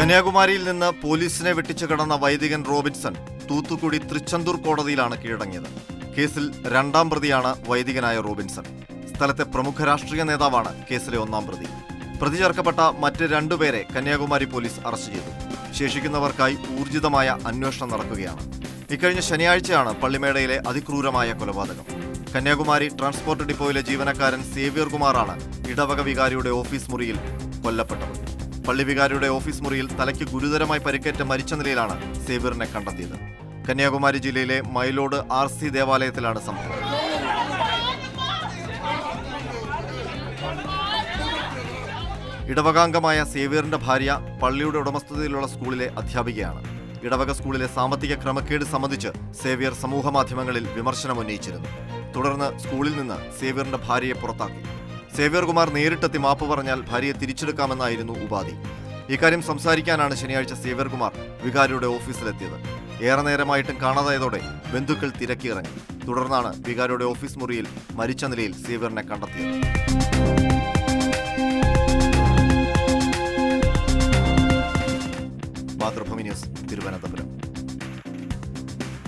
കന്യാകുമാരിയിൽ നിന്ന് പോലീസിനെ വെട്ടിച്ചു കടന്ന വൈദികൻ റോബിൻസൺ തൂത്തുക്കുടി തൃച്ചന്തൂർ കോടതിയിലാണ് കീഴടങ്ങിയത്. കേസിൽ രണ്ടാം പ്രതിയാണ് വൈദികനായ റോബിൻസൺ. സ്ഥലത്തെ പ്രമുഖ രാഷ്ട്രീയ നേതാവാണ് കേസിലെ ഒന്നാം പ്രതി. പ്രതി ചേർക്കപ്പെട്ട മറ്റ് രണ്ടുപേരെ കന്യാകുമാരി പോലീസ് അറസ്റ്റ് ചെയ്തു. ശേഷിക്കുന്നവർക്കായി ഊർജിതമായ അന്വേഷണം നടക്കുകയാണ്. ഇക്കഴിഞ്ഞ ശനിയാഴ്ചയാണ് പള്ളിമേടയിലെ അതിക്രൂരമായ കൊലപാതകം. കന്യാകുമാരി ട്രാൻസ്പോർട്ട് ഡിപ്പോയിലെ ജീവനക്കാരൻ സേവ്യർ കുമാറാണ് ഇടവക വികാരിയുടെ ഓഫീസ് മുറിയിൽ കൊല്ലപ്പെട്ടത്. പള്ളി വികാരിയുടെ ഓഫീസ് മുറിയിൽ തലയ്ക്ക് ഗുരുതരമായി പരിക്കേറ്റ് മരിച്ച നിലയിലാണ് സേവ്യറിനെ കണ്ടെത്തിയത്. കന്യാകുമാരി ജില്ലയിലെ മൈലോട് RC ദേവാലയത്തിലാണ് സംഭവം. ഇടവകാംഗമായ സേവ്യറിന്റെ ഭാര്യ പള്ളിയുടെ ഉടമസ്ഥതയിലുള്ള സ്കൂളിലെ അധ്യാപികയാണ്. ഇടവക സ്കൂളിലെ സാമ്പത്തിക ക്രമക്കേട് സംബന്ധിച്ച് സേവ്യർ സമൂഹമാധ്യമങ്ങളിൽ വിമർശനമുന്നയിച്ചിരുന്നു. തുടർന്ന് സ്കൂളിൽ നിന്ന് സേവ്യറിന്റെ ഭാര്യയെ പുറത്താക്കി. സേവ്യർ കുമാർ നേരിട്ടെത്തി മാപ്പ് പറഞ്ഞാൽ ഭാര്യയെ തിരിച്ചെടുക്കാമെന്നായിരുന്നു ഉപാധി. ഇക്കാര്യം സംസാരിക്കാനാണ് ശനിയാഴ്ച സേവ്യർ കുമാർ വികാരിയുടെ ഓഫീസിലെത്തിയത്. ഏറെ നേരമായിട്ടും കാണാതായതോടെ ബന്ധുക്കൾ തിരക്കിയിറങ്ങി. തുടർന്നാണ് വികാരിയുടെ ഓഫീസ് മുറിയിൽ മരിച്ച നിലയിൽ സേവ്യറിനെ കണ്ടെത്തിയത്.